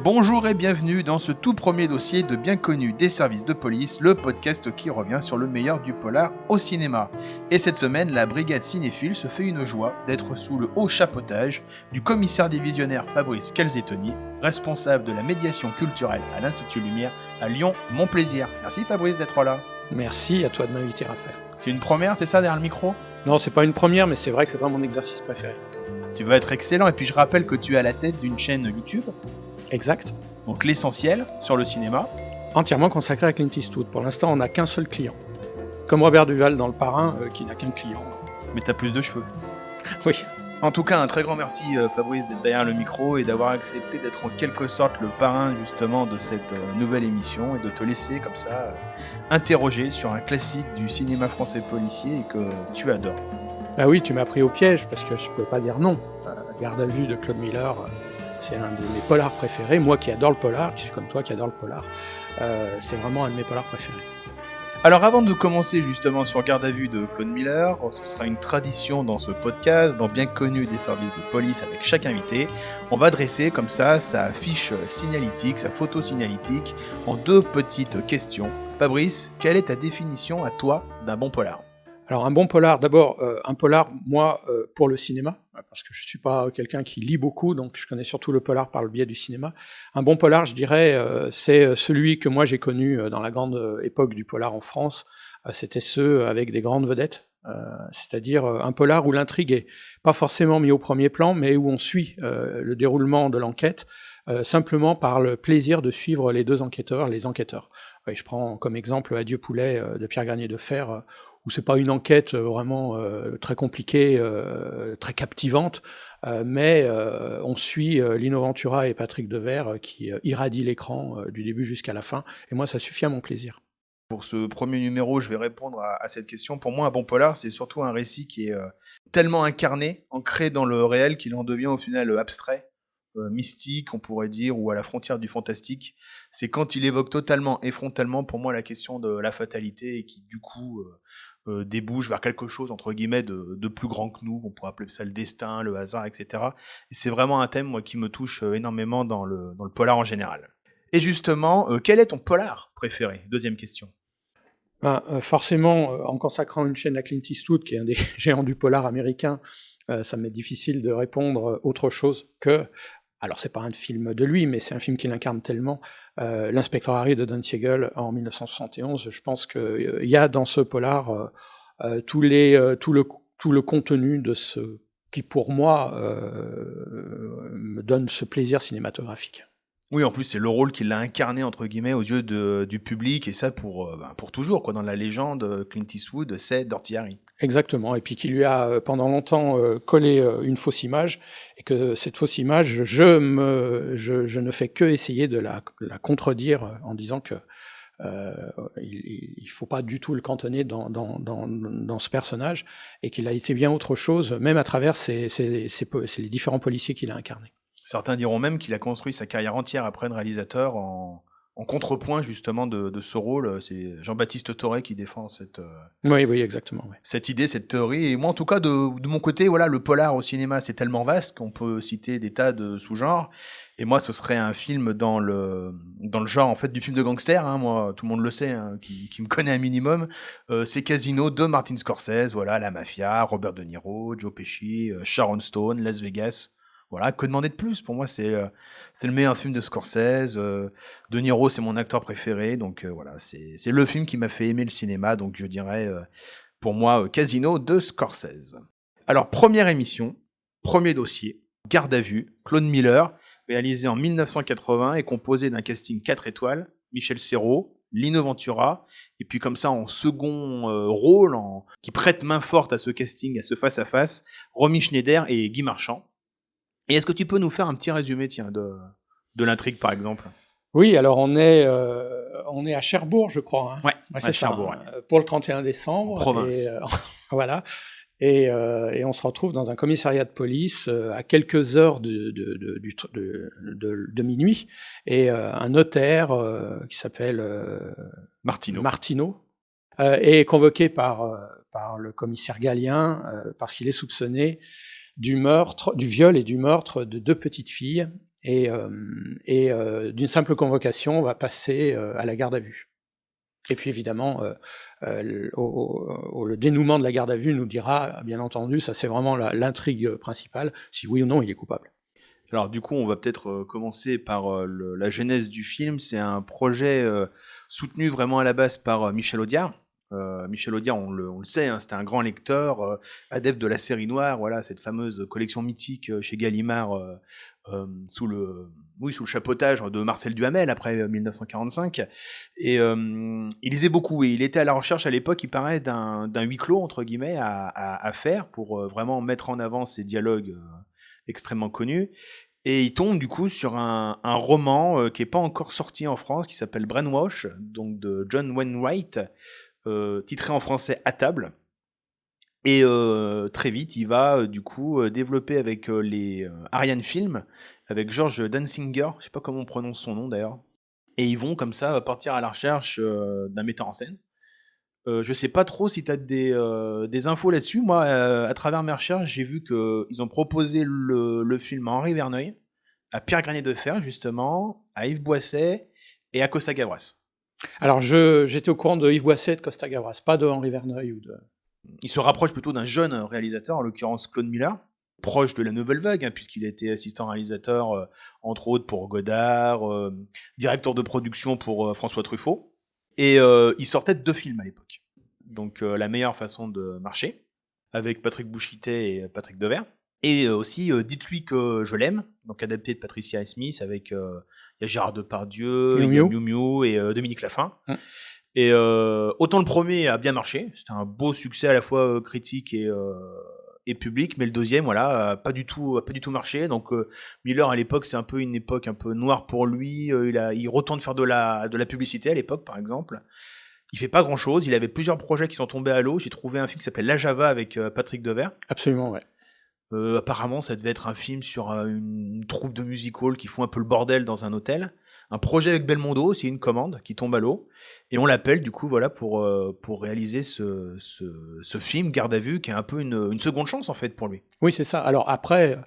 Bonjour et bienvenue dans ce tout premier dossier de Bien connu des services de police, le podcast qui revient sur le meilleur du polar au cinéma. Et cette semaine, la brigade cinéphile se fait une joie d'être sous le haut chapeautage du commissaire divisionnaire Fabrice Calzetoni, responsable de la médiation culturelle à l'Institut Lumière à Lyon-Montplaisir. Merci Fabrice d'être là. Merci à toi de m'inviter, Raphaël. C'est une première, c'est ça, derrière le micro ? Non, c'est pas une première, mais c'est vrai que c'est pas mon exercice préféré. Tu vas être excellent, et puis je rappelle que tu es à la tête d'une chaîne YouTube. Exact. Donc l'essentiel sur le cinéma. Entièrement consacré à Clint Eastwood. Pour l'instant, on n'a qu'un seul client. Comme Robert Duval dans Le Parrain, qui n'a qu'un client. Mais t'as plus de cheveux. Oui. En tout cas, un très grand merci Fabrice d'être derrière le micro et d'avoir accepté d'être en quelque sorte le parrain justement de cette nouvelle émission et de te laisser comme ça interroger sur un classique du cinéma français policier et que tu adores. Ah oui, tu m'as pris au piège parce que je peux pas dire non. Garde à vue de Claude Miller, c'est un de mes polars préférés. Moi qui adore le polar, qui suis comme toi qui adore le polar, c'est vraiment un de mes polars préférés. Alors avant de commencer justement sur Garde à vue de Claude Miller, ce sera une tradition dans ce podcast, dans Bien connu des services de police avec chaque invité, on va dresser comme ça sa fiche signalétique, sa photo signalétique en deux petites questions. Fabrice, quelle est ta définition à toi d'un bon polar ? Alors un bon polar, d'abord un polar, moi, pour le cinéma, parce que je suis pas quelqu'un qui lit beaucoup, donc je connais surtout le polar par le biais du cinéma. Un bon polar, je dirais, c'est celui que moi j'ai connu dans la grande époque du polar en France, c'était ceux avec des grandes vedettes, c'est-à-dire un polar où l'intrigue est pas forcément mise au premier plan, mais où on suit le déroulement de l'enquête, simplement par le plaisir de suivre les deux enquêteurs, les enquêteurs. Et je prends comme exemple Adieu Poulet de Pierre Garnier de Fer, où c'est pas une enquête vraiment très compliquée, très captivante, mais on suit Lino Ventura et Patrick Devers qui irradient l'écran du début jusqu'à la fin, et moi ça suffit à mon plaisir. Pour ce premier numéro, je vais répondre à cette question. Pour moi, un bon polar, c'est surtout un récit qui est tellement incarné, ancré dans le réel, qu'il en devient au final abstrait, mystique, on pourrait dire, ou à la frontière du fantastique. C'est quand il évoque totalement et frontalement, pour moi, la question de la fatalité, et qui, du coup, débouche vers quelque chose, entre guillemets, de plus grand que nous. On pourrait appeler ça le destin, le hasard, etc. Et c'est vraiment un thème, moi, qui me touche énormément dans le polar en général. Et justement, quel est ton polar préféré ? Deuxième question. Forcément, en consacrant une chaîne à Clint Eastwood, qui est un des géants du polar américain, ça m'est difficile de répondre autre chose que... Alors c'est pas un film de lui, mais c'est un film qui l'incarne tellement, l'Inspecteur Harry de Don Siegel en 1971. Je pense qu'il y a dans ce polar tout le contenu de ce qui pour moi me donne ce plaisir cinématographique. Oui, en plus, c'est le rôle qu'il a incarné, entre guillemets, aux yeux du public, et ça pour toujours, quoi. Dans la légende, Clint Eastwood, c'est Dirty Harry. Exactement, et puis qui lui a pendant longtemps collé une fausse image, et que cette fausse image, je ne fais que essayer de la contredire en disant que il faut pas du tout le cantonner dans ce personnage, et qu'il a été bien autre chose, même à travers les différents policiers qu'il a incarnés. Certains diront même qu'il a construit sa carrière entière après de réalisateur en contrepoint justement de ce rôle. C'est Jean-Baptiste Toré qui défend cette Oui, exactement. Ouais. Cette idée, cette théorie. Et moi, en tout cas, de mon côté, voilà, le polar au cinéma, c'est tellement vaste qu'on peut citer des tas de sous-genres. Et moi, ce serait un film dans le genre en fait du film de gangster. Hein, moi, tout le monde le sait, hein, qui me connaît un minimum. C'est Casino de Martin Scorsese. Voilà, la mafia, Robert De Niro, Joe Pesci, Sharon Stone, Las Vegas. Voilà, que demander de plus ? Pour moi, c'est le meilleur film de Scorsese. De Niro, c'est mon acteur préféré. Donc voilà, c'est le film qui m'a fait aimer le cinéma. Donc je dirais, pour moi, Casino de Scorsese. Alors, première émission, premier dossier, Garde à vue, Claude Miller, réalisé en 1980 et composé d'un casting 4 étoiles, Michel Serrault, Lino Ventura, et puis comme ça en second rôle, qui prête main forte à ce casting, à ce face-à-face, Romy Schneider et Guy Marchand. Et est-ce que tu peux nous faire un petit résumé, tiens, de l'intrigue, par exemple ? Oui, alors on est à Cherbourg, je crois. Hein. Ouais, c'est Cherbourg. Ça, ouais. Pour le 31 décembre. En province. Et, voilà. Et on se retrouve dans un commissariat de police à quelques heures de minuit. Et un notaire qui s'appelle Martineau est convoqué par le commissaire Gallien parce qu'il est soupçonné du viol et du meurtre de 2 petites filles D'une simple convocation, on va passer à la garde à vue. Et puis évidemment, le dénouement de la garde à vue nous dira, bien entendu, ça c'est vraiment l'intrigue principale, si oui ou non il est coupable. Alors du coup, on va peut-être commencer par la genèse du film. C'est un projet soutenu vraiment à la base par Michel Audiard. Michel Audiard, on le sait, hein, c'était un grand lecteur, adepte de la série noire, voilà, cette fameuse collection mythique chez Gallimard sous le chapeautage de Marcel Duhamel après 1945. Et il lisait beaucoup et il était à la recherche à l'époque, il paraît, d'un huis clos entre guillemets à faire pour vraiment mettre en avant ces dialogues extrêmement connus. Et il tombe du coup sur un roman qui n'est pas encore sorti en France, qui s'appelle Brainwash, donc de John Wainwright, titré en français À table. Et très vite, il va du coup développer avec les Ariane Film, avec George Dansinger, je sais pas comment on prononce son nom d'ailleurs. Et ils vont comme ça partir à la recherche d'un metteur en scène. Je sais pas trop si tu as des infos là-dessus. Moi, à travers mes recherches, j'ai vu qu'ils ont proposé le film à Henri Verneuil, à Pierre Granier de Fer, justement, à Yves Boisset et à Costa Gavras. Alors, j'étais au courant de Yves Boisset et de Costa Gavras, pas de Henri Verneuil ou de... Il se rapproche plutôt d'un jeune réalisateur, en l'occurrence Claude Miller, proche de la nouvelle vague, hein, puisqu'il a été assistant réalisateur, entre autres pour Godard, directeur de production pour François Truffaut. Et il sortait de 2 films à l'époque. Donc La meilleure façon de marcher, avec Patrick Bouchité et Patrick Devers. Et aussi Dites-lui que je l'aime, donc adapté de Patricia Smith, avec il y a Gérard Depardieu, il y a Miu Miu et Dominique Laffin. Et autant le premier a bien marché, c'était un beau succès à la fois critique et public, mais le deuxième, voilà, a pas du tout marché. Donc Miller à l'époque, c'est un peu une époque un peu noire pour lui. Il retourne faire de la publicité à l'époque, par exemple. Il fait pas grand chose. Il avait plusieurs projets qui sont tombés à l'eau. J'ai trouvé un film qui s'appelle La Java avec Patrick Devers. Absolument, ouais. Apparemment, ça devait être un film sur une troupe de music hall qui fout un peu le bordel dans un hôtel. Un projet avec Belmondo, c'est une commande qui tombe à l'eau. Et on l'appelle du coup voilà pour réaliser ce film Garde à vue qui est un peu une seconde chance en fait pour lui. Oui, c'est ça. Alors après,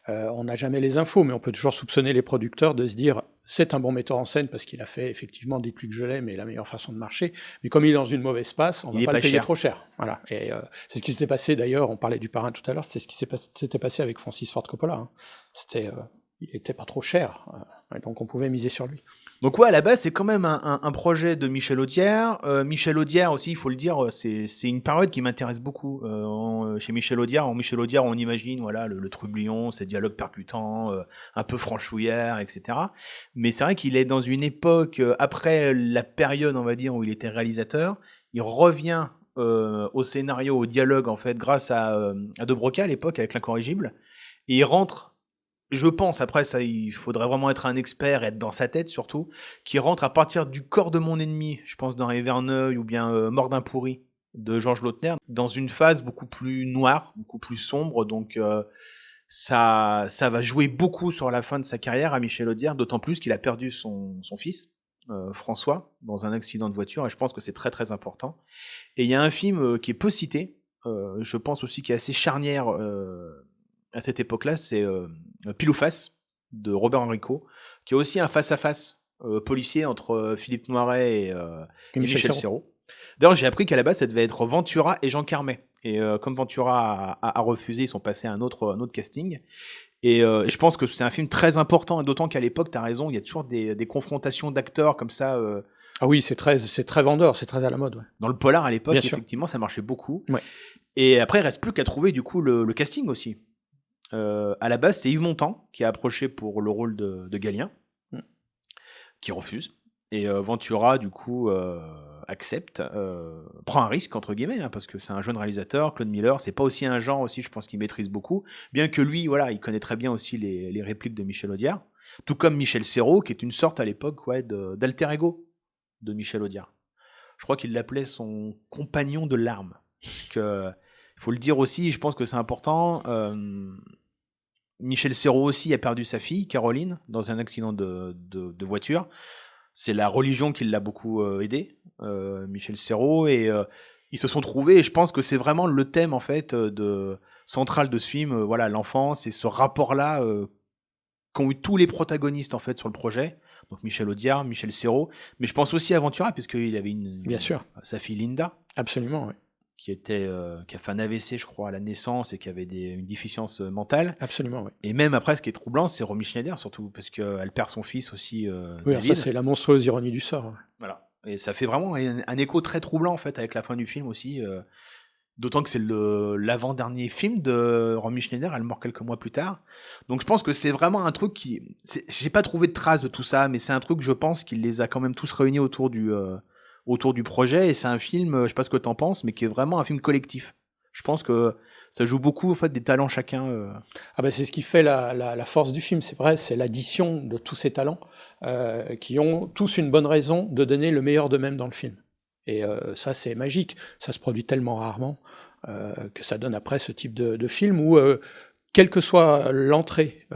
on n'a jamais les infos, mais on peut toujours soupçonner les producteurs de se dire c'est un bon metteur en scène parce qu'il a fait effectivement Dites-lui que je l'aime et La meilleure façon de marcher. Mais comme il est dans une mauvaise passe, on ne va pas le payer trop cher. Voilà. Et c'est ce qui s'était passé d'ailleurs. On parlait du Parrain tout à l'heure. C'est ce qui s'était passé avec Francis Ford Coppola. Hein. Il n'était pas trop cher, donc on pouvait miser sur lui. Donc ouais, à la base, c'est quand même un projet de Michel Audiard. Michel Audiard aussi, il faut le dire, c'est une période qui m'intéresse beaucoup. Chez Michel Audiard, on imagine voilà le trublion, ses dialogues percutants, un peu franchouillard, etc. Mais c'est vrai qu'il est dans une époque, après la période, on va dire, où il était réalisateur, il revient au scénario, au dialogue, en fait, grâce à De Broca à l'époque, avec L'Incorrigible, et il rentre. Je pense, après ça, il faudrait vraiment être un expert, être dans sa tête surtout, qui rentre à partir du corps de mon ennemi, je pense d'Henri Verneuil ou bien Mort d'un pourri de Georges Lautner, dans une phase beaucoup plus noire, beaucoup plus sombre, donc ça va jouer beaucoup sur la fin de sa carrière à Michel Audiard, d'autant plus qu'il a perdu son fils, François, dans un accident de voiture, et je pense que c'est très très important. Et il y a un film qui est peu cité, je pense aussi qui est assez charnière à cette époque-là, c'est Pile ou Face de Robert Enrico, qui est aussi un face-à-face policier entre Philippe Noiret et Michel Serrault. D'ailleurs, j'ai appris qu'à la base, ça devait être Ventura et Jean Carmet. Et comme Ventura a refusé, ils sont passés à un autre casting. Et je pense que c'est un film très important, d'autant qu'à l'époque, tu as raison, il y a toujours des confrontations d'acteurs comme ça. Ah oui, c'est très vendeur, c'est très à la mode. Ouais. Dans le polar à l'époque, effectivement, ça marchait beaucoup. Ouais. Et après, il reste plus qu'à trouver du coup le casting aussi. À la base, c'était Yves Montand qui a approché pour le rôle de Galien, qui refuse. Et Ventura, du coup, accepte, prend un risque, entre guillemets, hein, parce que c'est un jeune réalisateur. Claude Miller, c'est pas aussi un genre aussi, je pense qu'il maîtrise beaucoup. Bien que lui, voilà, il connaît très bien aussi les répliques de Michel Audiard. Tout comme Michel Serrault, qui est une sorte à l'époque d'alter ego de Michel Audiard. Je crois qu'il l'appelait son compagnon de larmes. Il faut le dire aussi, je pense que c'est important. Michel Serrault aussi a perdu sa fille, Caroline, dans un accident de voiture. C'est la religion qui l'a beaucoup aidé, Michel Serrault, et ils se sont trouvés, et je pense que c'est vraiment le thème en fait central de ce film, voilà, l'enfance et ce rapport-là qu'ont eu tous les protagonistes en fait sur le projet. Donc Michel Audiard, Michel Serrault, mais je pense aussi à Ventura, puisqu'il avait Bien sûr, sa fille Linda, absolument, oui. qui a fait un AVC, je crois, à la naissance et qui avait une déficience mentale. Absolument, oui. Et même après, ce qui est troublant, c'est Romy Schneider, surtout, parce qu'elle perd son fils aussi, Oui, alors ça, David. c'est la monstrueuse ironie du sort. Ouais. Voilà. Et ça fait vraiment un écho très troublant, en fait, avec la fin du film aussi. D'autant que c'est l'avant-dernier film de Romy Schneider, elle meurt quelques mois plus tard. Donc je pense que c'est vraiment un truc qui... J'ai pas trouvé de traces de tout ça, mais c'est un truc, je pense, qui les a quand même tous réunis autour du projet. Et c'est un film, je sais pas ce que t'en penses, mais qui est vraiment un film collectif. Je pense que ça joue beaucoup, en fait, des talents chacun. Ah ben c'est ce qui fait la force du film, c'est vrai, c'est l'addition de tous ces talents qui ont tous une bonne raison de donner le meilleur d'eux-mêmes dans le film. Et ça, c'est magique. Ça se produit tellement rarement que ça donne après ce type de film où, quelle que soit l'entrée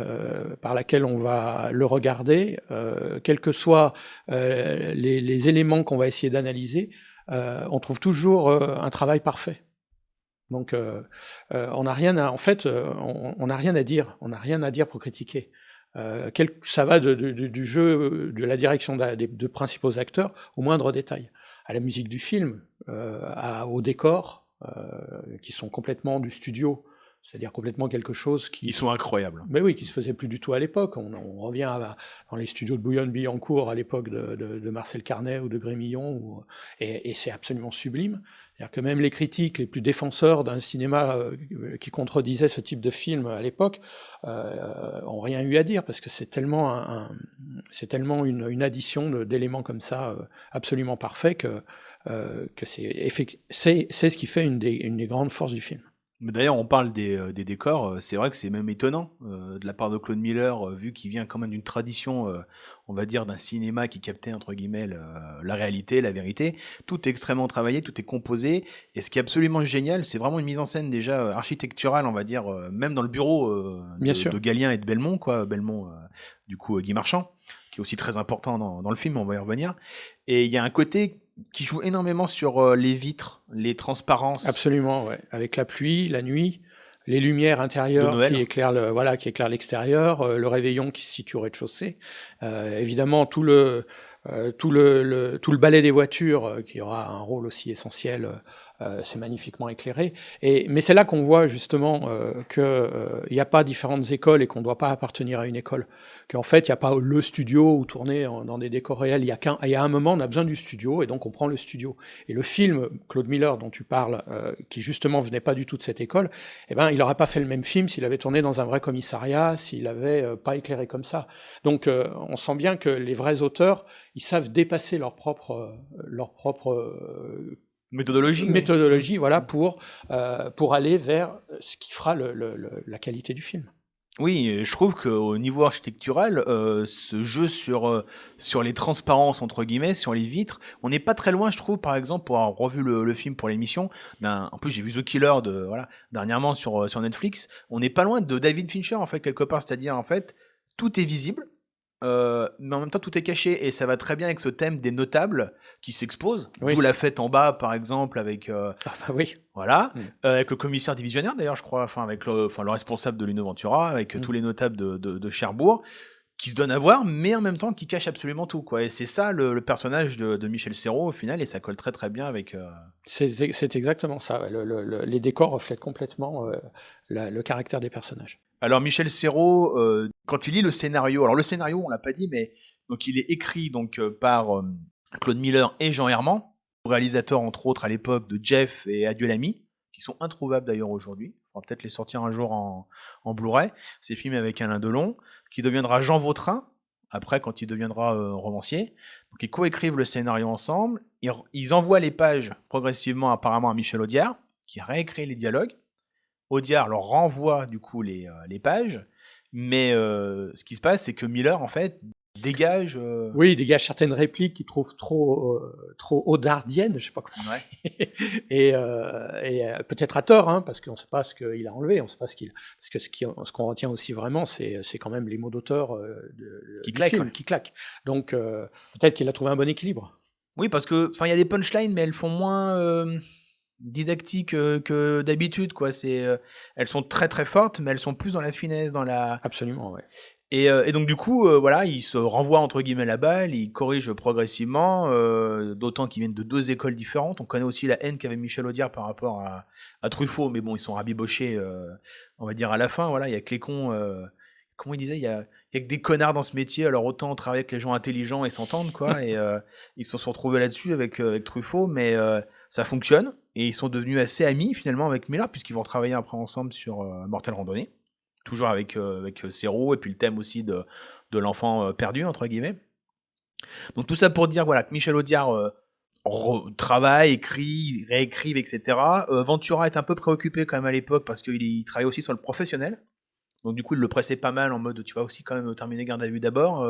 par laquelle on va le regarder, quels que soient les éléments qu'on va essayer d'analyser, on trouve toujours un travail parfait. Donc, on n'a rien à, en fait, on n'a rien à dire. On n'a rien à dire pour critiquer. Ça va du jeu, de la direction de principaux acteurs au moindre détail, à la musique du film, au décor, qui sont complètement du studio, c'est-à-dire complètement quelque chose qui... Ils sont incroyables. Mais oui, qui se faisait plus du tout à l'époque. On revient dans les studios de Bouillon-Billancourt à l'époque de Marcel Carnet ou de Grémillon, et c'est absolument sublime. C'est-à-dire que même les critiques les plus défenseurs d'un cinéma qui contredisait ce type de film à l'époque ont rien eu à dire, parce que c'est tellement une addition d'éléments comme ça absolument parfait que c'est ce qui fait une des grandes forces du film. Mais d'ailleurs, on parle des décors, c'est vrai que c'est même étonnant de la part de Claude Miller, vu qu'il vient quand même d'une tradition, on va dire, d'un cinéma qui captait, entre guillemets, la réalité, la vérité. Tout est extrêmement travaillé, tout est composé, et ce qui est absolument génial, c'est vraiment une mise en scène déjà architecturale, on va dire, même dans le bureau Bien sûr. de Galien et de Belmont, quoi. Belmont, du coup, Guy Marchand, qui est aussi très important dans le film, on va y revenir. Et il y a un côté qui joue énormément sur les vitres, les transparences. Absolument, ouais. Avec la pluie, la nuit, les lumières intérieures qui éclairent l'extérieur, le réveillon qui se situe au rez-de-chaussée. Évidemment, tout le balai des voitures qui aura un rôle aussi essentiel. C'est magnifiquement éclairé. Mais c'est là qu'on voit justement qu'il n'y a pas différentes écoles et qu'on ne doit pas appartenir à une école. Qu'en fait, il n'y a pas le studio où tourner dans des décors réels. Il y a un moment, on a besoin du studio et donc on prend le studio. Et le film, Claude Miller, dont tu parles, qui justement venait pas du tout de cette école, eh ben, il n'aurait pas fait le même film s'il avait tourné dans un vrai commissariat, s'il n'avait pas éclairé comme ça. Donc on sent bien que les vrais auteurs, ils savent dépasser leur propre méthodologie, voilà, pour aller vers ce qui fera la qualité du film. Oui, et je trouve qu'au niveau architectural, ce jeu sur les transparences, entre guillemets, sur les vitres, on n'est pas très loin, je trouve, par exemple, pour avoir revu le film pour l'émission. En plus, j'ai vu The Killer dernièrement sur Netflix. On n'est pas loin de David Fincher, en fait, quelque part. C'est-à-dire, en fait, tout est visible, mais en même temps, tout est caché. Et ça va très bien avec ce thème des notables qui s'exposent. Oui. D'où La Fête en bas, par exemple, avec... oui. Voilà, avec le commissaire divisionnaire d'ailleurs, je crois, avec le responsable de Lino Ventura, avec tous les notables de Cherbourg, qui se donnent à voir, mais en même temps qui cachent absolument tout, quoi. Et c'est ça le personnage de Michel Serrault au final, et ça colle très très bien avec. C'est exactement ça. Les décors reflètent complètement le caractère des personnages. Alors Michel Serrault, quand il lit le scénario, alors le scénario on l'a pas dit, mais donc il est écrit donc par Claude Miller et Jean Herman, réalisateurs entre autres à l'époque de Jeff et Adieu l'ami, qui sont introuvables d'ailleurs aujourd'hui. On va peut-être les sortir un jour en Blu-ray. C'est filmé avec Alain Delon, qui deviendra Jean Vautrin, après quand il deviendra romancier. Donc ils coécrivent le scénario ensemble, ils envoient les pages progressivement apparemment à Michel Audiard, qui réécrit les dialogues. Audiard leur renvoie du coup les pages, mais ce qui se passe, c'est que Miller en fait dégage. Oui, il dégage certaines répliques qu'il trouve trop audardiennes, je sais pas comment. Ouais. et peut-être à tort, hein, parce qu'on ne sait pas ce qu'il a enlevé, on sait pas parce que ce qu'on retient aussi vraiment, c'est quand même les mots d'auteur qui du film, qui claquent. Donc peut-être qu'il a trouvé un bon équilibre. Oui, parce que il y a des punchlines, mais elles font moins didactiques que d'habitude, quoi. Elles sont très très fortes, mais elles sont plus dans la finesse, dans la. Absolument, ouais. Et donc du coup, voilà, il se renvoie entre guillemets la balle, il corrige progressivement, d'autant qu'ils viennent de 2 écoles différentes. On connaît aussi la haine qu'avait Michel Audiard par rapport à Truffaut, mais bon, ils sont rabibochés, on va dire à la fin. Voilà, il y a que les cons. Comment il disait, il y a que des connards dans ce métier, alors autant travailler avec les gens intelligents et s'entendre, quoi. Et ils se sont retrouvés là-dessus avec Truffaut, mais ça fonctionne. Et ils sont devenus assez amis finalement avec Miller, puisqu'ils vont travailler après ensemble sur Mortel Randonnée. Toujours avec Serrault, et puis le thème aussi de l'enfant perdu, entre guillemets. Donc tout ça pour dire voilà, que Michel Audiard travaille, écrit, réécrive, etc. Ventura est un peu préoccupé quand même à l'époque parce qu'il travaille aussi sur le professionnel. Donc du coup, il le pressait pas mal en mode tu vas aussi quand même terminer Garde à vue d'abord,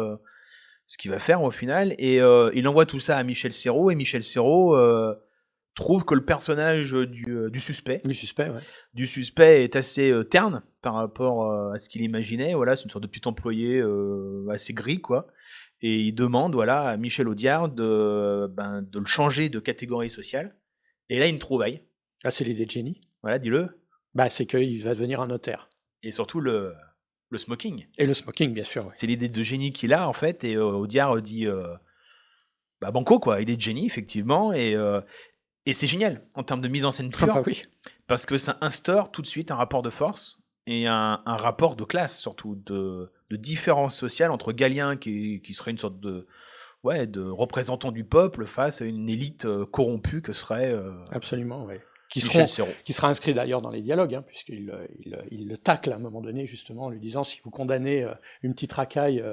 ce qu'il va faire au final. Et il envoie tout ça à Michel Serrault, et Michel Serrault trouve que le personnage du suspect du suspect est assez terne par rapport à ce qu'il imaginait. Voilà, c'est une sorte de petit employé assez gris, quoi. Et il demande voilà, à Michel Audiard de le changer de catégorie sociale. Et là, une trouvaille. Ah, c'est l'idée de génie. Voilà, dis-le. Bah, c'est qu'il va devenir un notaire. Et surtout le smoking. Et le smoking, bien sûr. Ouais. C'est l'idée de génie qu'il a, en fait. Et Audiard dit banco, quoi. Idée de génie, effectivement. Et c'est génial en termes de mise en scène pure. Ah bah oui. Parce que ça instaure tout de suite un rapport de force et un rapport de classe, surtout, de différence sociale entre Galien, qui serait une sorte de représentant du peuple, face à une élite corrompue que serait absolument, oui. Qui sera inscrit d'ailleurs dans les dialogues, hein, puisqu'il le tacle à un moment donné, justement, en lui disant si vous condamnez une petite racaille,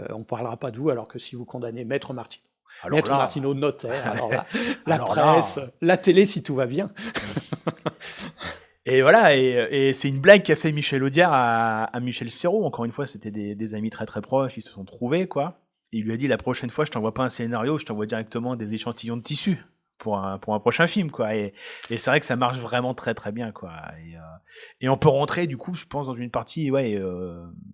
on ne parlera pas de vous, alors que si vous condamnez Maître Martineau. Maître Martineau, notaire, alors là, la presse, la télé, si tout va bien. Et voilà, et c'est une blague qu'a fait Michel Audiard à Michel Serrault. Encore une fois, c'était des amis très très proches, ils se sont trouvés, quoi. Et il lui a dit la prochaine fois, je t'envoie pas un scénario, je t'envoie directement des échantillons de tissu pour un prochain film, quoi. Et c'est vrai que ça marche vraiment très très bien, quoi. Et on peut rentrer, du coup, je pense, dans une partie,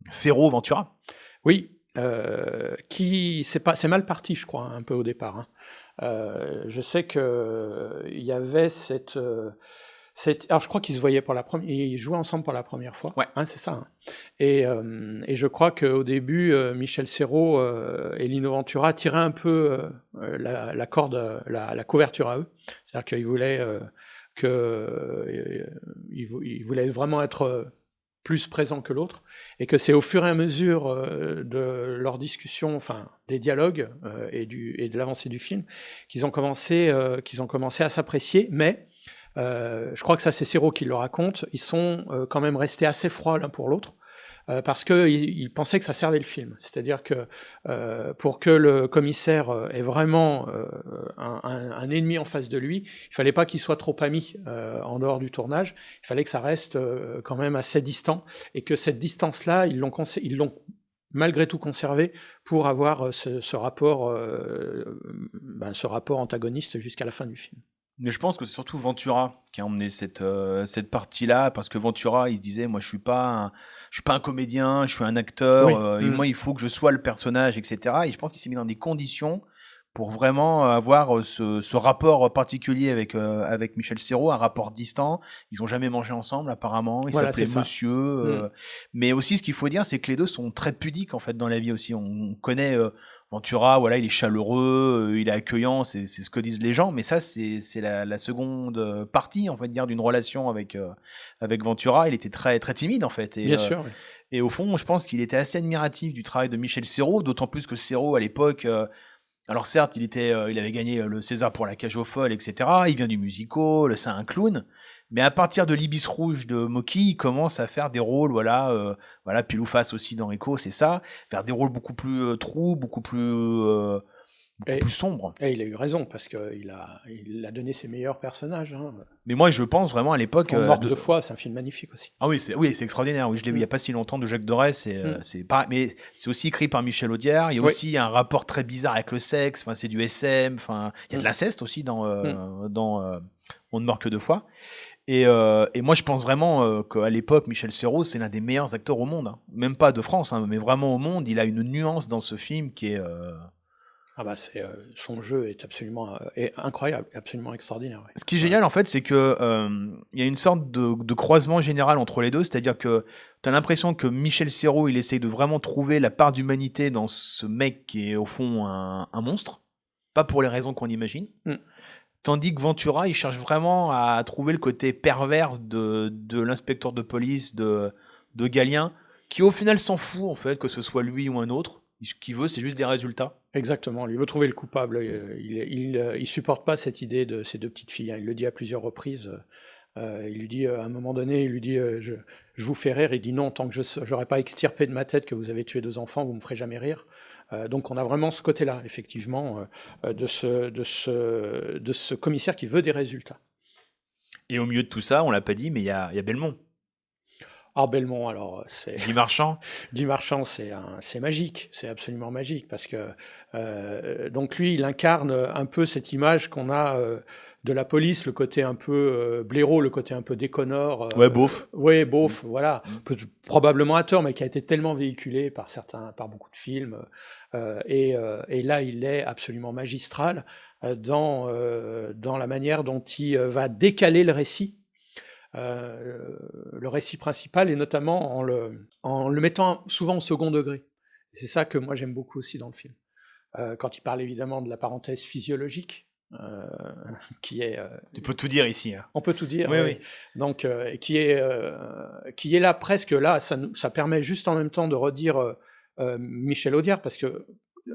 Serrault Ventura. Oui. C'est mal parti, je crois, un peu au départ. Hein. Je sais que il y avait alors je crois qu'ils se voyaient ils jouaient ensemble pour la première fois. Ouais. Hein, c'est ça. Hein. Et je crois qu'au début, Michel Serrault et Lino Ventura tiraient un peu la corde, la couverture à eux. C'est-à-dire qu'ils voulaient ils voulaient vraiment être plus présent que l'autre, et que c'est au fur et à mesure de leur discussion, enfin des dialogues et de l'avancée du film, qu'ils ont commencé à s'apprécier, mais je crois que ça c'est Serrault qui le raconte, ils sont quand même restés assez froids l'un pour l'autre, parce qu'ils pensaient que ça servait le film. C'est-à-dire que pour que le commissaire ait vraiment un ennemi en face de lui, il fallait pas qu'il soit trop ami en dehors du tournage, il fallait que ça reste quand même assez distant, et que cette distance-là, ils l'ont malgré tout conservé pour avoir ce rapport antagoniste jusqu'à la fin du film. Mais je pense que c'est surtout Ventura qui a emmené cette partie-là, parce que Ventura, il se disait, moi, je suis pas un comédien, je suis un acteur, et moi, il faut que je sois le personnage, etc. Et je pense qu'il s'est mis dans des conditions pour vraiment avoir ce rapport particulier avec Michel Serrault, un rapport distant. Ils ont jamais mangé ensemble, apparemment. Ils s'appelaient Monsieur. Mais aussi, ce qu'il faut dire, c'est que les deux sont très pudiques, en fait, dans la vie aussi. On connaît Ventura, voilà, il est chaleureux, il est accueillant, c'est ce que disent les gens. Mais ça, c'est la seconde partie, en fait, dire, d'une relation avec Ventura. Il était très très timide, en fait. Bien sûr. Oui. Et au fond, je pense qu'il était assez admiratif du travail de Michel Serrault, d'autant plus que Serrault, à l'époque, alors certes, il avait gagné le César pour La Cage aux Folles, etc. Il vient du musical, c'est un clown. Mais à partir de l'Ibis Rouge de Mocky, il commence à faire des rôles, voilà, pile ou face aussi dans Echo, c'est ça, faire des rôles beaucoup plus trous, beaucoup plus sombres. Et il a eu raison, parce qu'il a donné ses meilleurs personnages. Hein. Mais moi, je pense vraiment à l'époque... Mort deux fois, c'est un film magnifique aussi. Ah oui, c'est extraordinaire. Oui, je l'ai vu il n'y a pas si longtemps, de Jacques Dorès. C'est pareil, mais c'est aussi écrit par Michel Audiard. Il y a aussi un rapport très bizarre avec le sexe. Enfin, c'est du SM. Enfin, il y a de l'inceste aussi dans On ne meurt que deux fois. Et moi, je pense vraiment qu'à l'époque, Michel Serrault, c'est l'un des meilleurs acteurs au monde. Hein. Même pas de France, hein, mais vraiment au monde. Il a une nuance dans ce film qui est Ah bah son jeu est absolument est incroyable, absolument extraordinaire. Ouais. Ce qui est génial, en fait, c'est que il y a une sorte de croisement général entre les deux, c'est-à-dire que tu as l'impression que Michel Serrault, il essaye de vraiment trouver la part d'humanité dans ce mec qui est au fond un monstre, pas pour les raisons qu'on imagine. Tandis que Ventura, il cherche vraiment à trouver le côté pervers de l'inspecteur de police, de Galien, qui au final s'en fout, en fait, que ce soit lui ou un autre. Ce qu'il veut, c'est juste des résultats. Exactement, lui veut trouver le coupable. Il supporte pas cette idée de ces deux petites filles. Hein. Il le dit à plusieurs reprises. Il lui dit, à un moment donné, il lui dit je vous fais rire. Il dit non, tant que je n'aurais pas extirpé de ma tête que vous avez tué 2 enfants, vous me ferez jamais rire. Donc on a vraiment ce côté-là, effectivement, de ce commissaire qui veut des résultats. Et au milieu de tout ça, on l'a pas dit, mais il y a Belmont. Ah, Belmont, alors, c'est... Guy Marchand. Guy Marchand, c'est magique, c'est absolument magique, parce que donc lui, il incarne un peu cette image qu'on a de la police, le côté un peu blaireau, le côté un peu déconneur. Ouais, beauf. Ouais, beauf, voilà. Probablement à tort, mais qui a été tellement véhiculé par beaucoup de films. Et là, il est absolument magistral dans la manière dont il va décaler le récit. Le récit principal, et notamment en le mettant souvent au second degré. Et c'est ça que moi j'aime beaucoup aussi dans le film. Quand il parle évidemment de la parenthèse physiologique, qui est... Tu peux tout dire ici. Hein. On peut tout dire, oui, oui. Donc, qui est là presque là, ça permet juste en même temps de redire Michel Audiard, parce que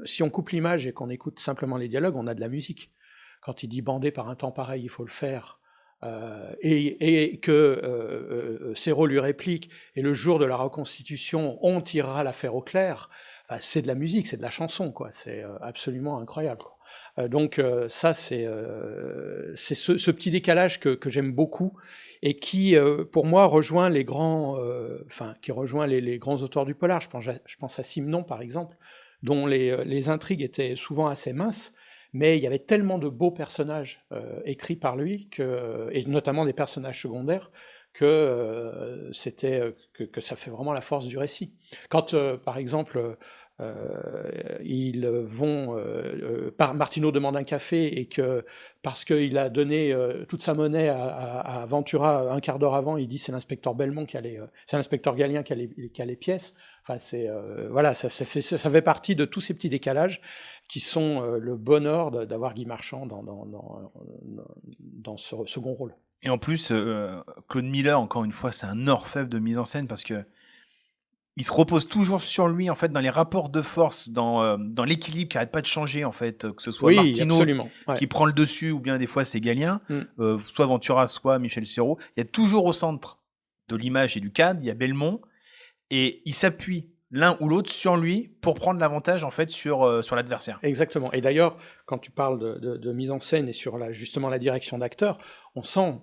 si on coupe l'image et qu'on écoute simplement les dialogues, on a de la musique. Quand il dit « bandé par un temps pareil, il faut le faire », et que Serrault lui réplique « et le jour de la reconstitution, on tirera l'affaire au clair », enfin, c'est de la musique, c'est de la chanson, quoi. C'est absolument incroyable. Quoi. Donc ça, c'est ce petit décalage que j'aime beaucoup et qui, pour moi, rejoint les grands, qui rejoint les grands auteurs du polar. Je pense à Simenon, par exemple, dont les intrigues étaient souvent assez minces, mais il y avait tellement de beaux personnages écrits par lui, et notamment des personnages secondaires, que ça fait vraiment la force du récit. Quand, par exemple, ils vont... Martineau demande un café, et que, parce qu'il a donné toute sa monnaie à Ventura un quart d'heure avant, il dit c'est l'inspecteur Belmont c'est l'inspecteur Galien qui a les pièces. Enfin, voilà, ça fait partie de tous ces petits décalages qui sont le bonheur d'avoir Guy Marchand dans ce second rôle. Et en plus, Claude Miller, encore une fois, c'est un orfèvre de mise en scène, parce que il se repose toujours sur lui, en fait, dans les rapports de force, dans l'équilibre qui n'arrête pas de changer, en fait, que ce soit Martineau qui prend le dessus, ou bien des fois c'est Galien, soit Ventura, soit Michel Serrault. Il y a toujours au centre de l'image et du cadre, il y a Belmont, et il s'appuie l'un ou l'autre sur lui pour prendre l'avantage, en fait, sur l'adversaire. Exactement. Et d'ailleurs, quand tu parles de mise en scène et sur justement la direction d'acteur, on sent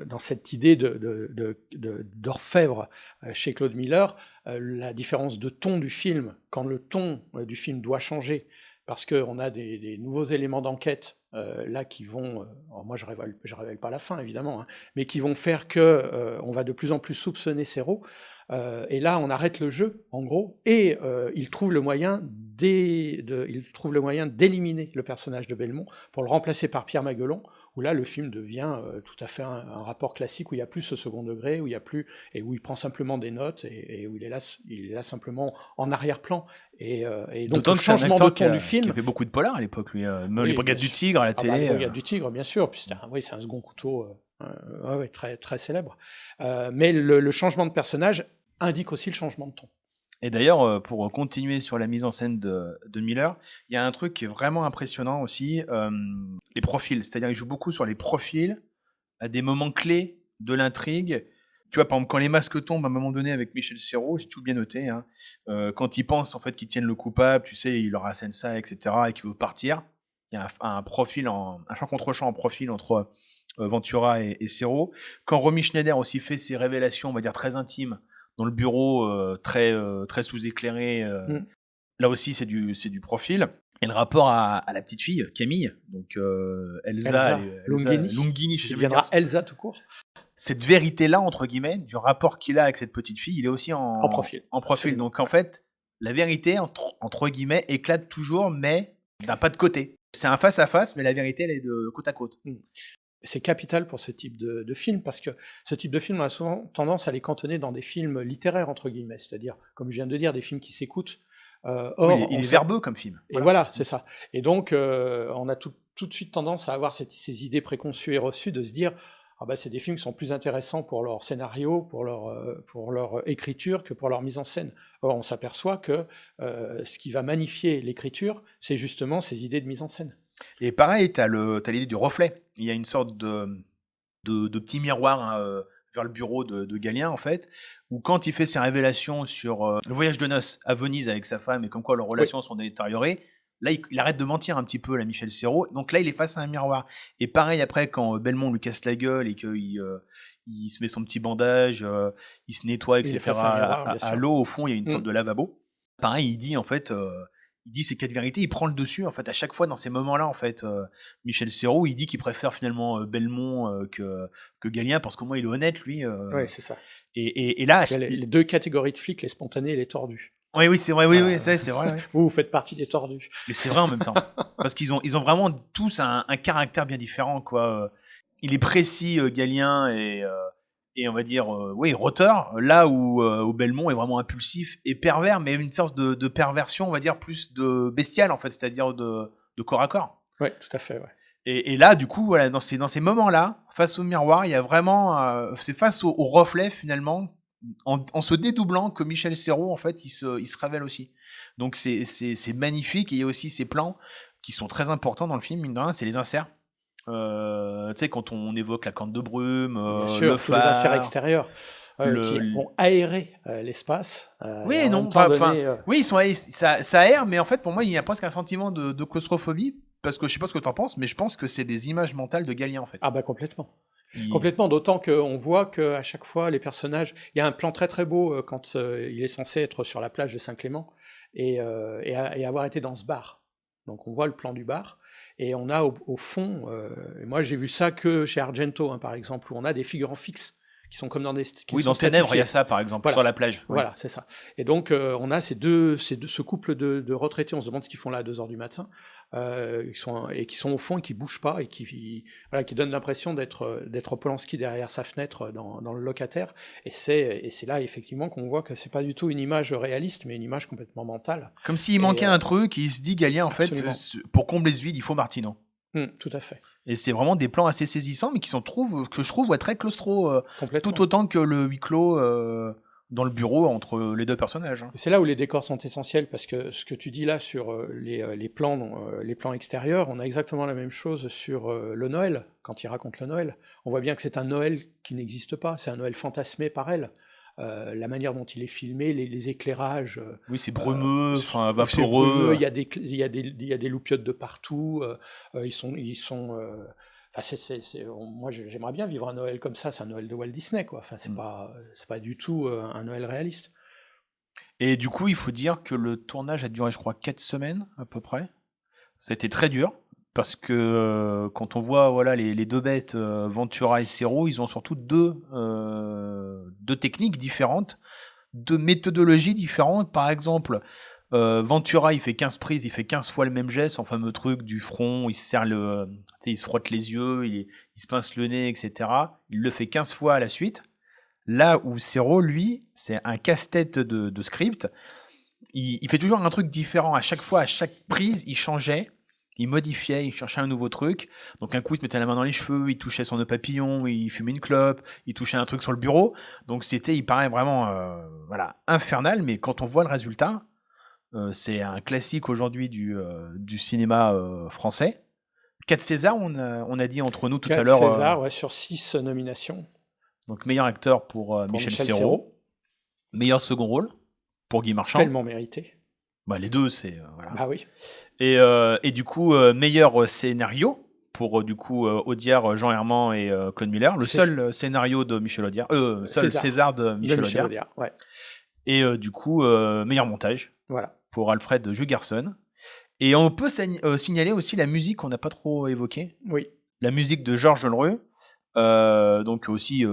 dans cette idée d'orfèvre chez Claude Miller la différence de ton du film, quand le ton du film doit changer, parce qu'on a des nouveaux éléments d'enquête là qui vont, moi je révèle pas la fin évidemment, hein, mais qui vont faire que on va de plus en plus soupçonner Serrault, et là on arrête le jeu en gros, et il trouve le moyen d'éliminer le personnage de Belmont pour le remplacer par Pierre Maguelon, où là le film devient tout à fait un rapport classique, où il n'y a plus ce second degré, où il prend simplement des notes, et où il est là simplement en arrière-plan, et donc le changement de ton du film, qui a fait beaucoup de polars à l'époque, lui, les Brigades du Tigre à la télé. Les Brigades du Tigre, bien sûr, puis c'est un second couteau très, très célèbre, mais le changement de personnage indique aussi le changement de ton. Et d'ailleurs, pour continuer sur la mise en scène de Miller, il y a un truc qui est vraiment impressionnant aussi, les profils. C'est-à-dire qu'il joue beaucoup sur les profils à des moments clés de l'intrigue. Tu vois, par exemple, quand les masques tombent à un moment donné avec Michel Serrault, j'ai tout bien noté, hein, quand ils pensent en fait qu'ils tiennent le coupable, tu sais, il leur assène ça, etc., et qu'il veut partir, il y a un profil, un champ contre champ en profil entre Ventura et Serrault. Quand Romy Schneider aussi fait ses révélations, on va dire, très intimes, dans le bureau très sous-éclairé, là aussi c'est du profil. Et le rapport à la petite fille, Camille, donc Elsa Lungini, qui deviendra Elsa tout court. Cette vérité-là, entre guillemets, du rapport qu'il a avec cette petite fille, il est aussi en profil. Donc en fait, la vérité, entre guillemets, éclate toujours, mais d'un pas de côté. C'est un face-à-face, mais la vérité, elle est de côte à côte. C'est capital pour ce type de film, parce que ce type de film, on a souvent tendance à les cantonner dans des films littéraires, entre guillemets, c'est-à-dire, comme je viens de dire, des films qui s'écoutent. Or, il est verbeux comme film. Et voilà, c'est ça. Et donc, on a tout de suite tendance à avoir ces idées préconçues et reçues, de se dire, ah ben, c'est des films qui sont plus intéressants pour leur scénario, pour leur écriture, que pour leur mise en scène. Or, on s'aperçoit que ce qui va magnifier l'écriture, c'est justement ces idées de mise en scène. Et pareil, t'as l'idée du reflet. Il y a une sorte de petit miroir hein, vers le bureau de Galien, en fait, où quand il fait ses révélations sur le voyage de noces à Venise avec sa femme et comme quoi leurs relations sont détériorées, là, il arrête de mentir un petit peu, là, Michel Serrault. Donc là, il est face à un miroir. Et pareil, après, quand Belmont lui casse la gueule et qu'il il se met son petit bandage, il se nettoie, etc. À l'eau, au fond, il y a une sorte de lavabo. Pareil, il dit, en fait... il dit ces quatre vérités, il prend le dessus en fait à chaque fois dans ces moments-là en fait. Michel Serrault, il dit qu'il préfère finalement Belmont que Galien parce qu'au moins il est honnête lui. Oui, c'est ça. Et là, il y a les deux catégories de flics, les spontanés et les tordus. Oui, c'est vrai, oui, c'est vrai. Ouais. Vous faites partie des tordus. Mais c'est vrai en même temps parce qu'ils ont vraiment tous un caractère bien différent quoi. Il est précis Galien et on va dire roteur, là où Belmont est vraiment impulsif et pervers, mais une sorte de perversion, on va dire plus de bestiale en fait, c'est-à-dire de corps à corps. Oui, tout à fait. Ouais. Et là, du coup, voilà, dans ces moments-là, face au miroir, il y a vraiment, c'est face au reflet finalement, en se dédoublant que Michel Serrault en fait, il se révèle aussi. Donc c'est magnifique et il y a aussi ces plans qui sont très importants dans le film, mine de rien, c'est les inserts. Tu sais, quand on évoque la corne de brume, le phare, les inserts extérieurs qui ont aéré l'espace. Oui, non, oui, ça aère, mais en fait, pour moi, il y a presque un sentiment de claustrophobie, parce que je sais pas ce que tu en penses, mais je pense que c'est des images mentales de Galien, en fait. Ah bah complètement. Complètement, d'autant qu'on voit qu'à chaque fois, les personnages... Il y a un plan très très beau quand il est censé être sur la plage de Saint-Clément et avoir été dans ce bar. Donc on voit le plan du bar, et on a au fond... moi j'ai vu ça que chez Argento, hein, par exemple, où on a des figurants fixes qui sont comme dans des... Oui, dans Ténèbres, il y a ça, par exemple, sur la plage. Voilà, c'est ça. Et donc, on a ce couple de retraités, on se demande ce qu'ils font là à 2h du matin, qui sont au fond et qui bougent pas, et qui donnent l'impression d'être Polanski derrière sa fenêtre dans le locataire. Et c'est là, effectivement, qu'on voit que c'est pas du tout une image réaliste, mais une image complètement mentale. Comme s'il manquait un truc, il se dit, Galien, en fait, pour combler ce vide, il faut Martineau. Tout à fait. Et c'est vraiment des plans assez saisissants, mais que je trouve très claustro, tout autant que le huis clos dans le bureau entre les deux personnages. C'est là où les décors sont essentiels, parce que ce que tu dis là sur les plans extérieurs, on a exactement la même chose sur le Noël, quand il raconte le Noël. On voit bien que c'est un Noël qui n'existe pas, c'est un Noël fantasmé par elle. La manière dont il est filmé, les éclairages. Oui, c'est brumeux, vaporeux. Il y a des loupiottes de partout. Moi, j'aimerais bien vivre un Noël comme ça. C'est un Noël de Walt Disney, quoi. Enfin, c'est pas du tout un Noël réaliste. Et du coup, il faut dire que le tournage a duré, je crois, 4 semaines à peu près. Ça a été très dur. Parce que quand on voit voilà, les deux bêtes, Ventura et Serrault, ils ont surtout deux techniques différentes, deux méthodologies différentes. Par exemple, Ventura, il fait 15 prises, il fait 15 fois le même geste, son fameux truc du front, il se il se frotte les yeux, il se pince le nez, etc. Il le fait 15 fois à la suite. Là où Serrault, lui, c'est un casse-tête de script. Il fait toujours un truc différent. À chaque fois, à chaque prise, il changeait. Il modifiait, il cherchait un nouveau truc. Donc un coup, il se mettait la main dans les cheveux, il touchait son nœud papillon, il fumait une clope, il touchait un truc sur le bureau. Donc il paraît vraiment infernal, mais quand on voit le résultat, c'est un classique aujourd'hui du cinéma français. 4 Césars, on a dit entre nous tout à l'heure. 4 Césars, sur 6 nominations. Donc meilleur acteur pour Michel Serrault. Meilleur second rôle pour Guy Marchand. Tellement mérité. Bah, les deux, c'est... voilà. Bah oui. Et du coup, meilleur scénario pour du coup Audiard, Jean Herman et Claude Miller. Le seul scénario de Michel Audiard. César de Michel Audiard. Ouais. Et du coup, meilleur montage pour Alfred Jugerson. Et on peut signaler aussi la musique qu'on n'a pas trop évoquée. Oui. La musique de Georges Delrue. Donc aussi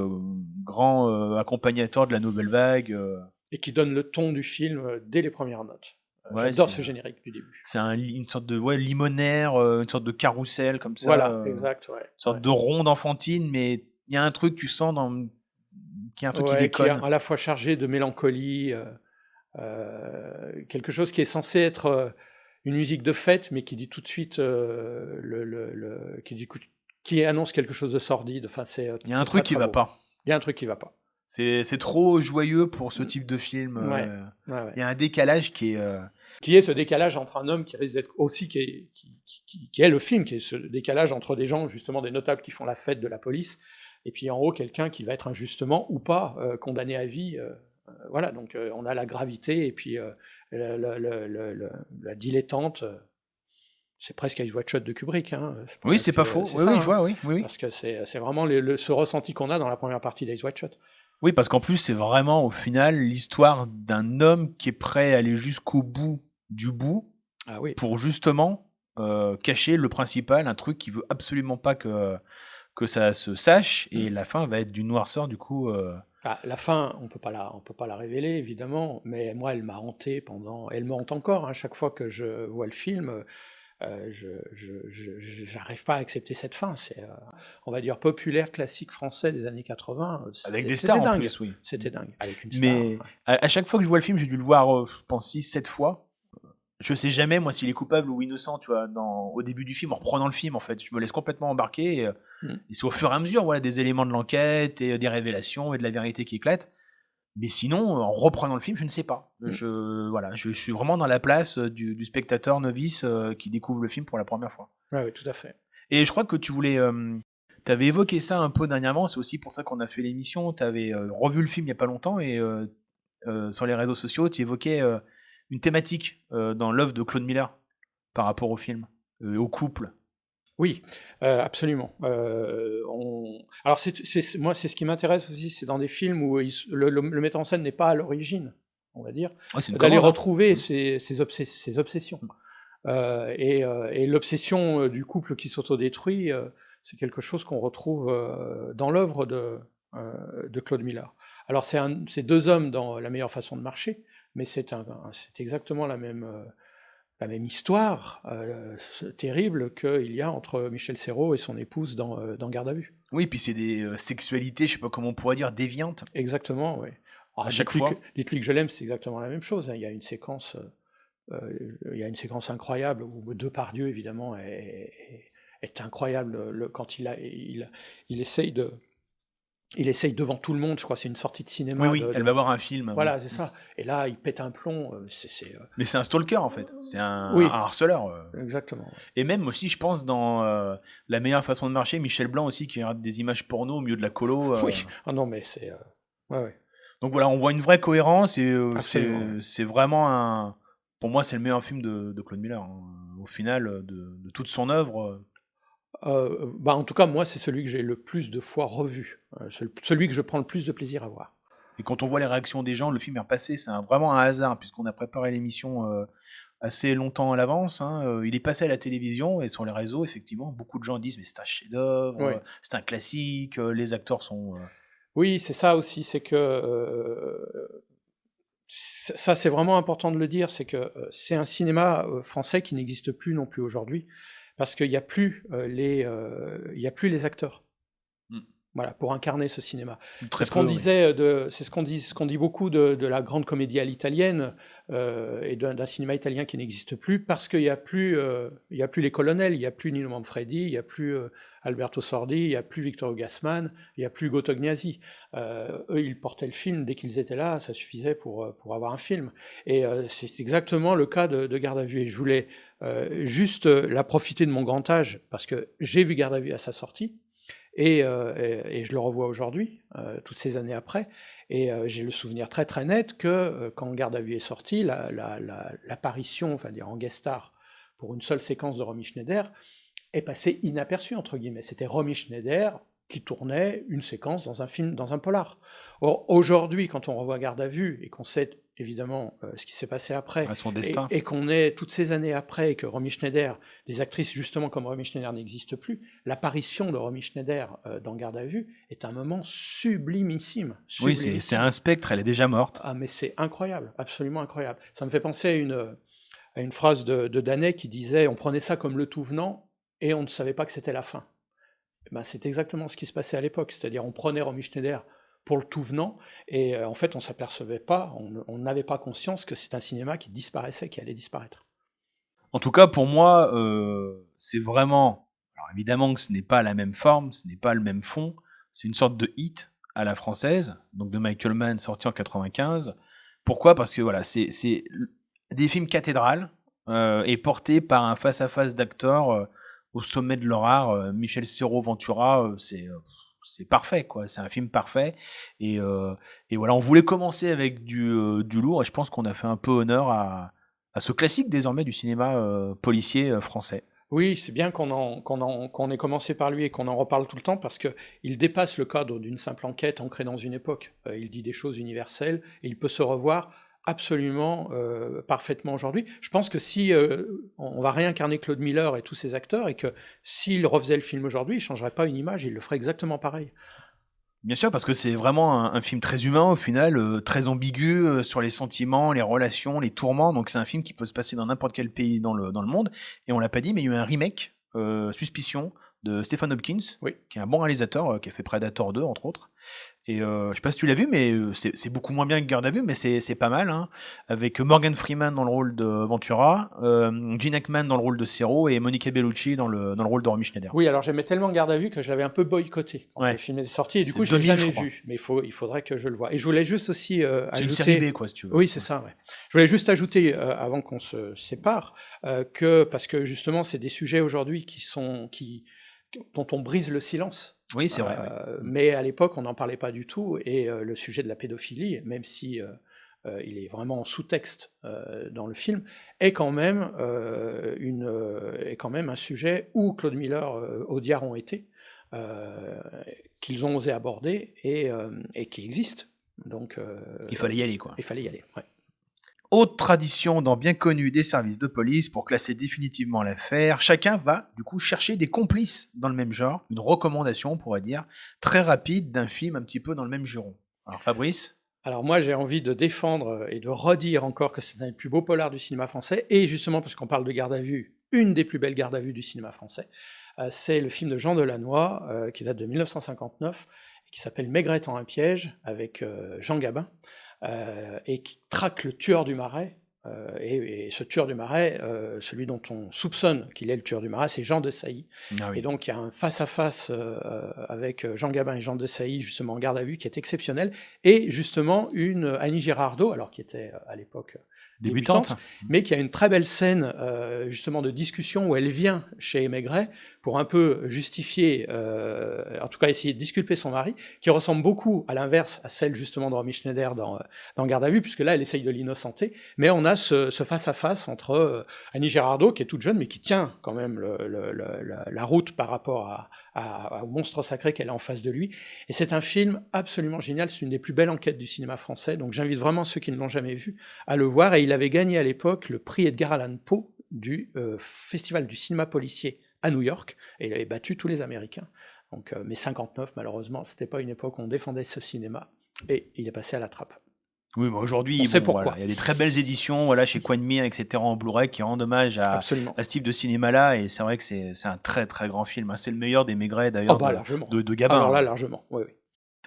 grand accompagnateur de la Nouvelle Vague. Et qui donne le ton du film dès les premières notes. Ouais, J'adore ce générique du début. c'est une sorte de limonaire, une sorte de carrousel comme ça, Voilà, exact, ouais. une sorte de ronde enfantine, mais il y a un truc, tu sens qu'il y a un truc qui Ouais, qui est déconne. à la fois chargé de mélancolie, quelque chose qui est censé être une musique de fête, mais qui dit tout de suite qui annonce quelque chose de sordide. Enfin, Il y a un c'est truc très qui très va beau. pas. Il y a un truc qui va pas. C'est trop joyeux pour ce Mm. type de film. Ouais, ouais, ouais. Il y a un décalage qui est. Qui est ce décalage entre un homme qui risque d'être aussi qui est le film, qui est ce décalage entre des gens, justement des notables qui font la fête de la police, et puis en haut quelqu'un qui va être injustement ou pas condamné à vie. Voilà, donc on a la gravité et puis la dilettante. C'est presque Eyes Wide Shut de Kubrick. Hein. Oui, c'est pas faux. C'est Oui, ça, oui, hein. je vois, oui, oui, oui. Parce que c'est vraiment ce ressenti qu'on a dans la première partie d'Eyes Wide Shut. Oui, parce qu'en plus, c'est vraiment, au final, l'histoire d'un homme qui est prêt à aller jusqu'au bout du bout Ah oui. pour justement cacher le principal, un truc qui veut absolument pas que ça se sache, et la fin va être d'une noirceur, du coup. Ah, la fin, on peut pas la révéler évidemment, mais moi elle m'a hanté elle me hante encore. Hein, chaque fois que je vois le film, j'arrive pas à accepter cette fin. C'est, on va dire, populaire, classique français des années 80. Avec des C'était stars en dingue. plus, oui. C'était dingue. Avec une star. Mais Ouais. à chaque fois que je vois le film, j'ai dû le voir, je pense, 6-7 fois. Je sais jamais, moi, s'il est coupable ou innocent, tu vois, au début du film, en reprenant le film, en fait. Je me laisse complètement embarquer. Et c'est au fur et à mesure, voilà, des éléments de l'enquête et des révélations et de la vérité qui éclate. Mais sinon, en reprenant le film, je ne sais pas. Je suis vraiment dans la place du spectateur novice qui découvre le film pour la première fois. Ouais, oui, tout à fait. Et je crois que tu avais évoqué ça un peu dernièrement, c'est aussi pour ça qu'on a fait l'émission. Tu avais revu le film il n'y a pas longtemps et sur les réseaux sociaux, tu évoquais une thématique dans l'œuvre de Claude Miller par rapport au film, au couple. Oui, absolument. Alors moi, c'est ce qui m'intéresse aussi, c'est dans des films où le metteur en scène n'est pas à l'origine, on va dire, d'aller retrouver ses obsessions. Et l'obsession du couple qui s'autodétruit, c'est quelque chose qu'on retrouve dans l'œuvre de Claude Miller. Alors c'est deux hommes dans La meilleure façon de marcher, mais c'est exactement la même histoire terrible qu'il y a entre Michel Serrault et son épouse dans Garde à vue. Oui, puis c'est des sexualités, je sais pas comment on pourrait dire, déviantes. Exactement, oui. À chaque fois. Dites-lui que je l'aime, c'est exactement la même chose. Hein. Il y a une séquence incroyable où Depardieu, évidemment, est incroyable quand il essaye devant tout le monde, je crois, c'est une sortie de cinéma. Oui, elle va voir un film. Voilà, c'est ça. Et là, il pète un plomb. Mais c'est un stalker, en fait. C'est un harceleur. Exactement. Et même aussi, je pense, dans La meilleure façon de marcher, Michel Blanc aussi, qui regarde des images porno au milieu de la colo. Oui, non, mais c'est... Ouais. Donc voilà, on voit une vraie cohérence, et c'est vraiment pour moi, c'est le meilleur film de Claude Miller. Hein. Au final, de toute son œuvre... en tout cas, moi, c'est celui que j'ai le plus de fois revu. Celui que je prends le plus de plaisir à voir. Et quand on voit les réactions des gens, le film est repassé, c'est vraiment un hasard, puisqu'on a préparé l'émission assez longtemps à l'avance. Hein. Il est passé à la télévision, et sur les réseaux, effectivement, beaucoup de gens disent « mais c'est un chef-d'œuvre, c'est un classique, les acteurs sont... Oui, c'est ça aussi, c'est que... ça, c'est vraiment important de le dire, c'est que c'est un cinéma français qui n'existe plus non plus aujourd'hui, parce qu'il n'y a plus les acteurs. Voilà, pour incarner ce cinéma. C'est ce qu'on disait, c'est ce qu'on dit beaucoup de la grande comédie à l'italienne et d'un cinéma italien qui n'existe plus, parce qu'il n'y a plus les colonels, il n'y a plus Nino Manfredi, il n'y a plus Alberto Sordi, il n'y a plus Vittorio Gassman, il n'y a plus Tognazzi. Eux, ils portaient le film dès qu'ils étaient là, ça suffisait pour avoir un film. Et c'est exactement le cas de Garde à vue. Et je voulais juste la profiter de mon grand âge, parce que j'ai vu Garde à vue à sa sortie. Et je le revois aujourd'hui, toutes ces années après, et j'ai le souvenir très très net que quand Garde à vue est sorti, l'apparition, enfin dire en guest star, pour une seule séquence de Romy Schneider, est passée inaperçue, entre guillemets. C'était Romy Schneider qui tournait une séquence dans un film, dans un polar. Or, aujourd'hui, quand on revoit Garde à vue, et qu'on sait évidemment ce qui s'est passé après, son destin. Et qu'on est toutes ces années après, et que Romy Schneider, des actrices justement comme Romy Schneider n'existent plus, l'apparition de Romy Schneider dans Garde à vue est un moment sublimissime. Oui, c'est un spectre, elle est déjà morte. Ah mais c'est incroyable, absolument incroyable. Ça me fait penser à à une phrase de Danet qui disait: «On prenait ça comme le tout venant et on ne savait pas que c'était la fin». Eh ben, c'est exactement ce qui se passait à l'époque, c'est-à-dire on prenait Romy Schneider pour le tout venant et en fait on s'apercevait pas, on n'avait pas conscience que c'est un cinéma qui disparaissait, qui allait disparaître. En tout cas, pour moi, c'est vraiment... Alors évidemment que ce n'est pas la même forme, ce n'est pas le même fond, c'est une sorte de hit à la française, donc de Michael Mann, sorti en 95. Pourquoi ? Parce que voilà, c'est des films cathédrales et portés par un face-à-face d'acteurs au sommet de leur art. Michel Serrault-Ventura, c'est parfait, quoi. C'est un film parfait. Et voilà, on voulait commencer avec du lourd, et je pense qu'on a fait un peu honneur à ce classique désormais du cinéma policier français. Oui, c'est bien qu'on ait commencé par lui et qu'on en reparle tout le temps parce qu'il dépasse le cadre d'une simple enquête ancrée dans une époque. Il dit des choses universelles et il peut se revoir absolument parfaitement aujourd'hui. Je pense que si on va réincarner Claude Miller et tous ses acteurs et que s'il refaisait le film aujourd'hui, il ne changerait pas une image, il le ferait exactement pareil. Bien sûr, parce que c'est vraiment un film très humain au final, très ambigu sur les sentiments, les relations, les tourments. Donc c'est un film qui peut se passer dans n'importe quel pays dans le monde. Et on l'a pas dit, mais il y a eu un remake, Suspicion, de Stephen Hopkins, Oui. qui est un bon réalisateur, qui a fait Predator 2 entre autres. Et je sais pas si tu l'as vu, mais c'est beaucoup moins bien que Garde à vue, mais c'est pas mal, hein, avec Morgan Freeman dans le rôle de Ventura, Gene Hackman dans le rôle de Serrault et Monica Bellucci dans le rôle de Romy Schneider. Oui, alors j'aimais tellement Garde à vue que je l'avais un peu boycotté quand Ouais. le film est sorti, et du C'est coup je l'ai 2000, jamais je crois. vu, mais il faudrait que je le voie. Et je voulais juste aussi C'est une ajouter... série B, quoi, si tu veux. Oui, c'est ça, ouais. Je voulais juste ajouter, avant qu'on se sépare, parce que justement c'est des sujets aujourd'hui dont on brise le silence. Oui, c'est vrai. Ouais. Mais à l'époque, on n'en parlait pas du tout, et le sujet de la pédophilie, même si il est vraiment en sous-texte dans le film, est quand même un sujet où Claude Miller, Audiard ont été, qu'ils ont osé aborder et qui existe. Donc, Il fallait y aller, quoi. Il fallait y aller, ouais. Autre tradition dans bien connu des services de police, pour classer définitivement l'affaire, chacun va du coup chercher des complices dans le même genre, une recommandation on pourrait dire, très rapide d'un film un petit peu dans le même giron. Alors Fabrice ? Alors moi j'ai envie de défendre et de redire encore que c'est un des plus beaux polars du cinéma français, et justement parce qu'on parle de garde à vue, une des plus belles gardes à vue du cinéma français, c'est le film de Jean Delannoy, qui date de 1959, et qui s'appelle Maigret tend un piège, avec Jean Gabin, et qui traque le tueur du Marais, et ce tueur du Marais, celui dont on soupçonne qu'il est le tueur du Marais, c'est Jean de Sailly. Ah oui. Et donc il y a un face-à-face avec Jean Gabin et Jean de Sailly, justement en garde à vue, qui est exceptionnel, et justement une Annie Girardot, alors qui était à l'époque débutante, mais qui a une très belle scène justement de discussion où elle vient chez Maigret pour un peu justifier, en tout cas essayer de disculper son mari, qui ressemble beaucoup à l'inverse à celle justement de Romy Schneider dans Garde à vue, puisque là elle essaye de l'innocenter, mais on a ce face-à-face entre Annie Girardot, qui est toute jeune, mais qui tient quand même la route par rapport au monstre sacré qu'elle a en face de lui, et c'est un film absolument génial, c'est une des plus belles enquêtes du cinéma français, donc j'invite vraiment ceux qui ne l'ont jamais vu à le voir, et il avait gagné à l'époque le prix Edgar Allan Poe du Festival du cinéma policier à New York, et il avait battu tous les Américains. Donc, mais 59, malheureusement, c'était pas une époque où on défendait ce cinéma, et il est passé à la trappe. Oui, mais aujourd'hui, on sait pourquoi. Voilà, il y a des très belles éditions, voilà, chez Quanmire, etc., en Blu-ray, qui rendent hommage à ce type de cinéma-là, et c'est vrai que c'est un très très grand film. C'est le meilleur des Maigret, d'ailleurs, de Gabin. Alors là, largement, oui, oui.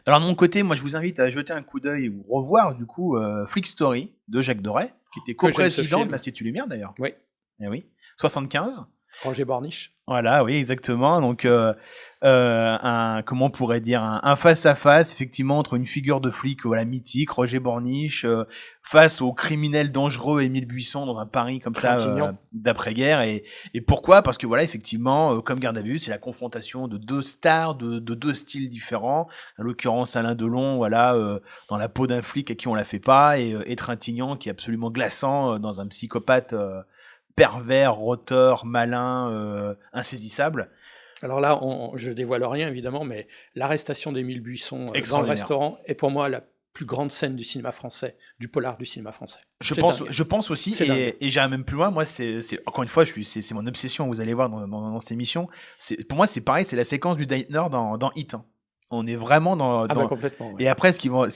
Alors de mon côté, moi je vous invite à jeter un coup d'œil ou revoir du coup Flick Story de Jacques Doré, qui était co-président de l'Institut Lumière d'ailleurs. Oui. Et oui. 75. Roger Borniche. Voilà, oui, exactement. Donc, comment on pourrait dire, un face-à-face, effectivement, entre une figure de flic, voilà, mythique, Roger Borniche, face au criminel dangereux Émile Buisson dans un Paris comme ça, d'après-guerre. Et pourquoi ? Parce que voilà, effectivement, comme Garde à vue, c'est la confrontation de deux stars, de deux styles différents. En l'occurrence, Alain Delon, voilà, dans la peau d'un flic à qui on la fait pas, et Trintignant, qui est absolument glaçant dans un psychopathe pervers, roteur, malin, insaisissable. Alors là, je dévoile rien évidemment, mais l'arrestation d'Émile Buisson dans le restaurant est pour moi la plus grande scène du cinéma français, du polar du cinéma français. Je pense aussi, et j'irai même plus loin. Moi, c'est encore une fois, c'est mon obsession. Vous allez voir dans cette émission. Pour moi, c'est pareil, c'est la séquence du diner dans Hit. On est vraiment dans. Complètement. Ouais. Et après, ce qui va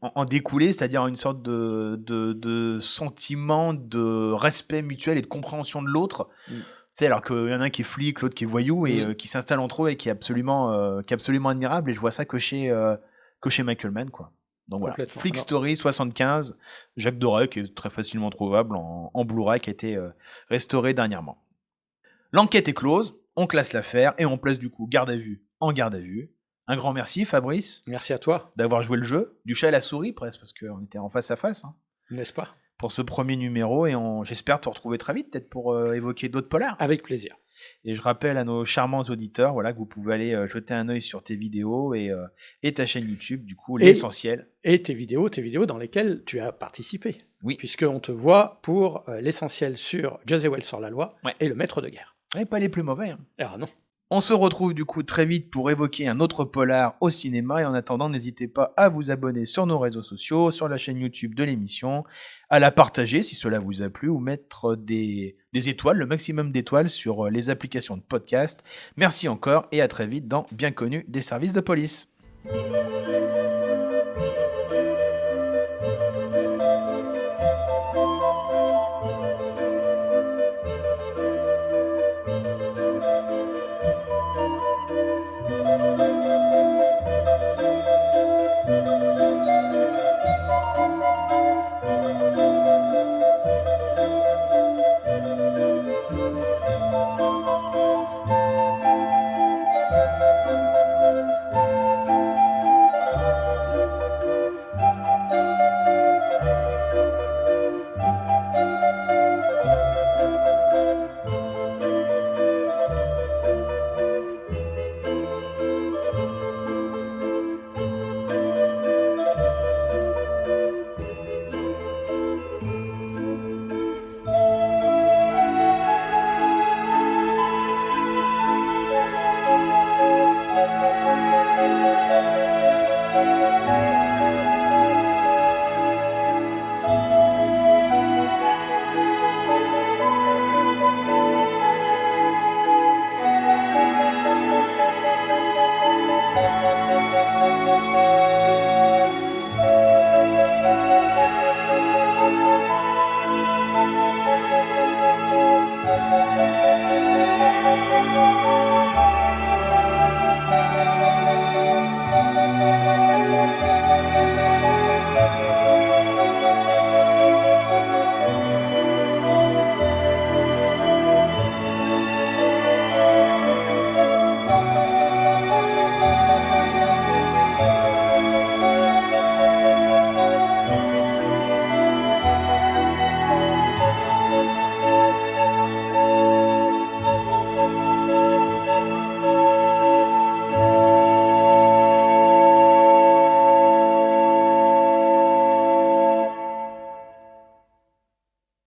en découler, c'est-à-dire une sorte de sentiment de respect mutuel et de compréhension de l'autre. Tu sais, alors qu'il y en a un qui est flic, l'autre qui est voyou, et qui s'installe entre eux et qui est absolument admirable. Et je vois ça que chez Michael Mann, quoi. Donc voilà, Complètement. Flick Alors, Story 75, Jacques Doré, qui est très facilement trouvable en Blu-ray, qui a été restauré dernièrement. L'enquête est close, on classe l'affaire et on place du coup garde à vue en garde à vue. Un grand merci Fabrice merci à toi, d'avoir joué le jeu, du chat à la souris presque, parce qu'on était en face à face, hein, n'est-ce pas? pour ce premier numéro, et j'espère te retrouver très vite, peut-être pour évoquer d'autres polars. Avec plaisir. Et je rappelle à nos charmants auditeurs, voilà, que vous pouvez aller jeter un œil sur tes vidéos et ta chaîne YouTube, du coup, l'essentiel. Et tes vidéos dans lesquelles tu as participé. Oui. Puisqu'on te voit pour l'essentiel sur Jezebel sort la loi et le maître de guerre. Et pas les plus mauvais. Hein. Ah non. On se retrouve du coup très vite pour évoquer un autre polar au cinéma, et en attendant, n'hésitez pas à vous abonner sur nos réseaux sociaux, sur la chaîne YouTube de l'émission, à la partager si cela vous a plu, ou mettre des étoiles, le maximum d'étoiles sur les applications de podcast. Merci encore et à très vite dans Bien connu des services de police.